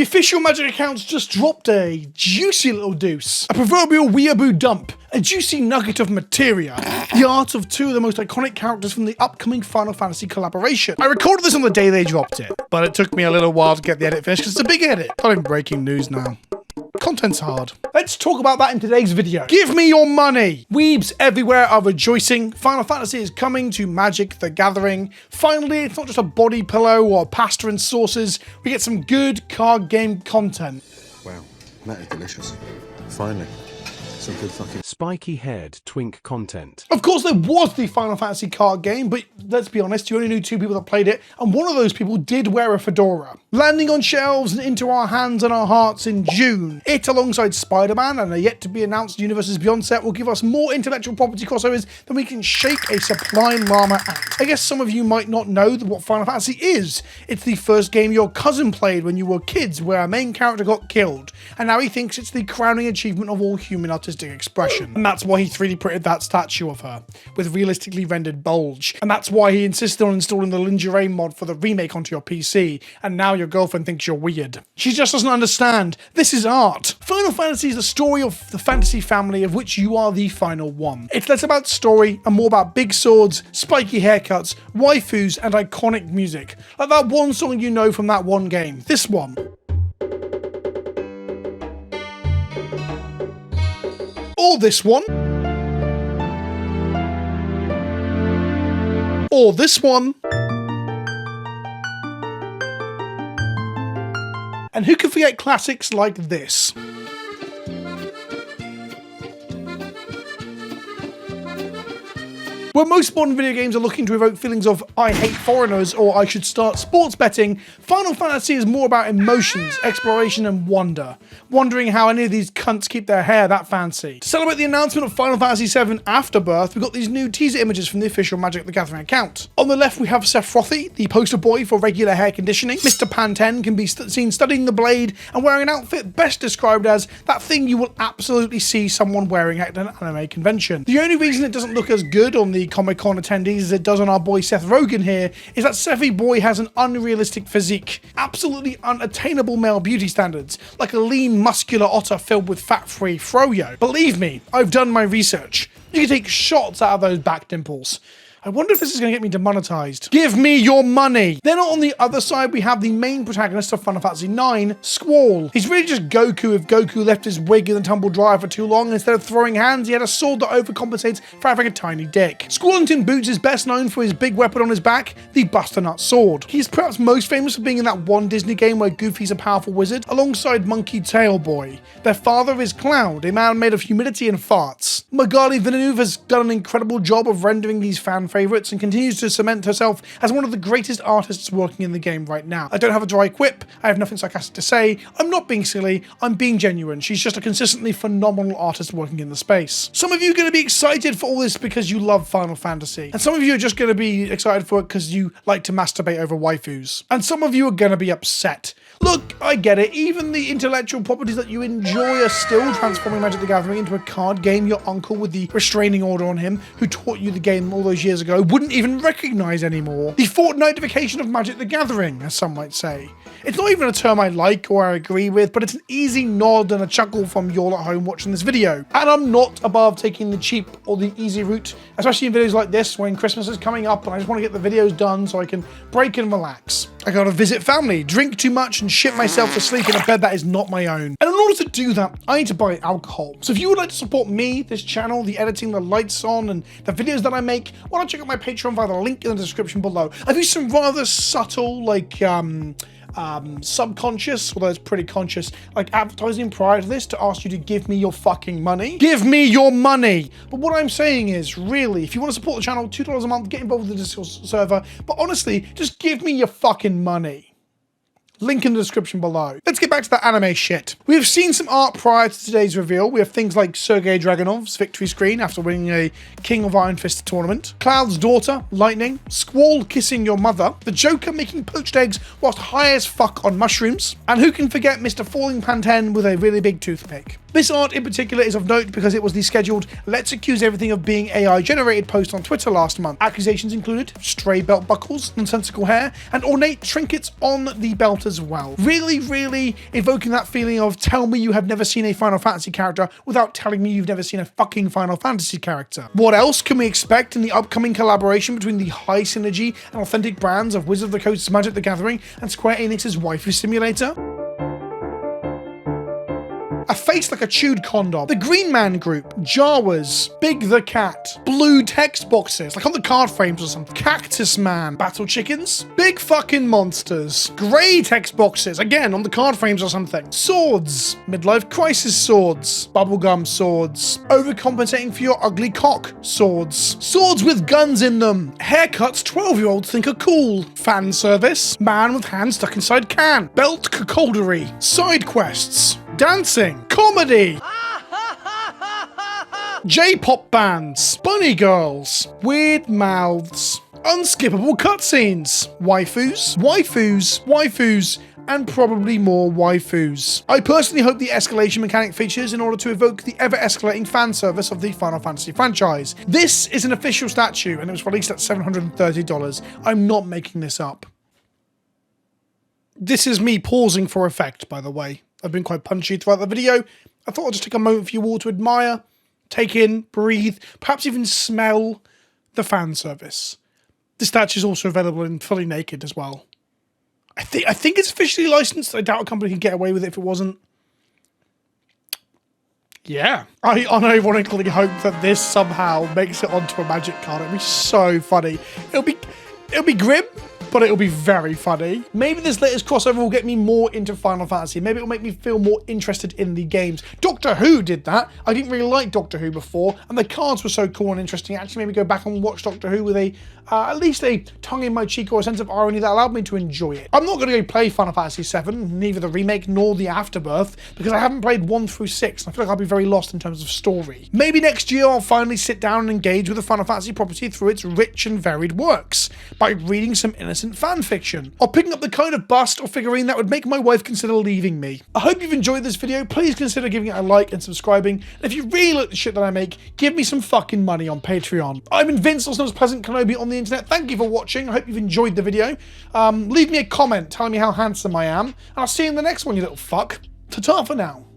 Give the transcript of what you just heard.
The official Magic accounts just dropped a juicy little deuce. A proverbial weeaboo dump. A juicy nugget of materia. The art of two of the most iconic characters from the upcoming Final Fantasy collaboration. I recorded this on the day they dropped it, but it took me a little while to get the edit finished because it's a big edit. I'm breaking news now. Content's hard. Let's talk about that in today's video. Give me your money! Weebs everywhere are rejoicing. Final Fantasy is coming to Magic the Gathering. Finally, it's not just a body pillow or pasta and sauces. We get some good card game content. Wow, that is delicious. Finally. Some good fucking spiky-haired twink content. Of course, there was the Final Fantasy card game, but let's be honest, you only knew 2 people that played it, and one of those people did wear a fedora. Landing on shelves and into our hands and our hearts in June. It, alongside Spider-Man and a yet-to-be-announced Universes Beyond set, will give us more intellectual property crossovers than we can shake a Sublime Llama at. I guess some of you might not know what Final Fantasy is. It's the first game your cousin played when you were kids, where our main character got killed, and now he thinks it's the crowning achievement of all human artistic expression. And that's why he 3D printed that statue of her, with realistically rendered bulge. And that's why he insisted on installing the lingerie mod for the remake onto your PC, and now your girlfriend thinks you're weird. She just doesn't understand. This is art. Final Fantasy is the story of the fantasy family of which you are the final one. It's less about story and more about big swords, spiky haircuts, waifus, and iconic music. Like that one song you know from that one game. This one. Or this one. Or this one. And who can forget classics like this? Where most modern video games are looking to evoke feelings of I hate foreigners or I should start sports betting, Final Fantasy is more about emotions, exploration and wonder. Wondering how any of these cunts keep their hair that fancy. To celebrate the announcement of Final Fantasy VII Afterbirth, we've got these new teaser images from the official Magic the Gathering account. On the left we have Sephirothi, the poster boy for regular hair conditioning. Mr. Panten can be seen studying the blade and wearing an outfit best described as that thing you will absolutely see someone wearing at an anime convention. The only reason it doesn't look as good on the Comic-Con attendees as it does on our boy Seth Rogen here is that Sephi boy has an unrealistic physique, absolutely unattainable male beauty standards, like a lean muscular otter filled with fat-free froyo. Believe me, I've done my research. You can take shots out of those back dimples. I wonder if this is going to get me demonetized. Give me your money! Then on the other side, we have the main protagonist of Final Fantasy IX, Squall. He's really just Goku if Goku left his wig in the tumble dryer for too long, and instead of throwing hands, he had a sword that overcompensates for having a tiny dick. Squallington Boots is best known for his big weapon on his back, the Busternut Sword. He's perhaps most famous for being in that one Disney game where Goofy's a powerful wizard, alongside Monkey Tail Boy. Their father is Cloud, a man made of humidity and farts. Magali Villeneuve has done an incredible job of rendering these fan favorites and continues to cement herself as one of the greatest artists working in the game right now. I don't have a dry quip, I have nothing sarcastic to say, I'm not being silly, I'm being genuine. She's just a consistently phenomenal artist working in the space. Some of you are going to be excited for all this because you love Final Fantasy, and some of you are just going to be excited for it because you like to masturbate over waifus, and some of you are going to be upset. Look, I get it, even the intellectual properties that you enjoy are still transforming Magic the Gathering into a card game your uncle with the restraining order on him, who taught you the game all those years ago, wouldn't even recognize anymore. The Fortnite-ification of Magic the Gathering, as some might say. It's not even a term I like or I agree with, but it's an easy nod and a chuckle from you all at home watching this video. And I'm not above taking the cheap or the easy route, especially in videos like this when Christmas is coming up and I just want to get the videos done so I can break and relax. I gotta visit family, drink too much and shit myself to sleep in a bed that is not my own. And in order to do that, I need to buy alcohol. So if you would like to support me, this channel, the editing, the lights on, and the videos that I make, why not check out my Patreon via the link in the description below. I've used some rather subtle, like, subconscious, although it's pretty conscious, like advertising prior to this to ask you to give me your fucking money. Give me your money! But what I'm saying is, really, if you want to support the channel, $2 a month, get involved with the Discord server, but honestly, just give me your fucking money. Link in the description below. Let's get back to that anime shit. We have seen some art prior to today's reveal. We have things like Sergei Dragunov's victory screen after winning a King of Iron Fist tournament, Cloud's daughter, Lightning, Squall kissing your mother, the Joker making poached eggs whilst high as fuck on mushrooms, and who can forget Mr. Falling Panten with a really big toothpick. This art in particular is of note because it was the scheduled "let's accuse everything of being AI" generated post on Twitter last month. Accusations included stray belt buckles, nonsensical hair, and ornate trinkets on the belt as well. Really evoking that feeling of tell me you have never seen a Final Fantasy character without telling me you've never seen a fucking Final Fantasy character. What else can we expect in the upcoming collaboration between the high synergy and authentic brands of Wizard of the Coast's Magic the Gathering and Square Enix's Waifu Simulator? A face like a chewed condom. The Green Man Group, Jawas, Big the Cat, blue text boxes, like on the card frames or something. Cactus Man, Battle Chickens, big fucking monsters. Grey text boxes, again on the card frames or something. Swords, midlife crisis swords, bubblegum swords, overcompensating for your ugly cock swords. Swords with guns in them. Haircuts 12-year-olds think are cool. Fan service, man with hand stuck inside can. Belt cuckoldery. Side quests. Dancing, comedy, J-pop bands, bunny girls, weird mouths, unskippable cutscenes, waifus, and probably more waifus. I personally hope the escalation mechanic features in order to evoke the ever-escalating fan service of the Final Fantasy franchise. This is an official statue and it was released at $730. I'm not making this up. This is me pausing for effect, by the way. I've been quite punchy throughout the video. I thought I'd just take a moment for you all to admire, take in, breathe, perhaps even smell the fan service. The statue is also available in fully naked as well. I think it's officially licensed. I doubt a company could get away with it if it wasn't. Yeah. I unironically hope that this somehow makes it onto a Magic card. It'll be so funny. It'll be grim, but it'll be very funny. Maybe this latest crossover will get me more into Final Fantasy. Maybe it'll make me feel more interested in the games. Doctor Who did that. I didn't really like Doctor Who before, and the cards were so cool and interesting. It actually made me go back and watch Doctor Who with at least a tongue in my cheek or a sense of irony that allowed me to enjoy it. I'm not going to go play Final Fantasy VII, neither the remake nor the Afterbirth, because I haven't played 1 through 6, and I feel like I'll be very lost in terms of story. Maybe next year I'll finally sit down and engage with the Final Fantasy property through its rich and varied works, by reading some innocent fan fiction, or picking up the kind of bust or figurine that would make my wife consider leaving me. I hope you've enjoyed this video. Please consider giving it a like and subscribing, and if you really like the shit that I make, give me some fucking money on Patreon. I'm Vince, also known as PleasantKenobi on the internet. Thank you for watching. I hope you've enjoyed the video. Leave me a comment telling me how handsome I am, and I'll see you in the next one, you little fuck. Ta-ta for now.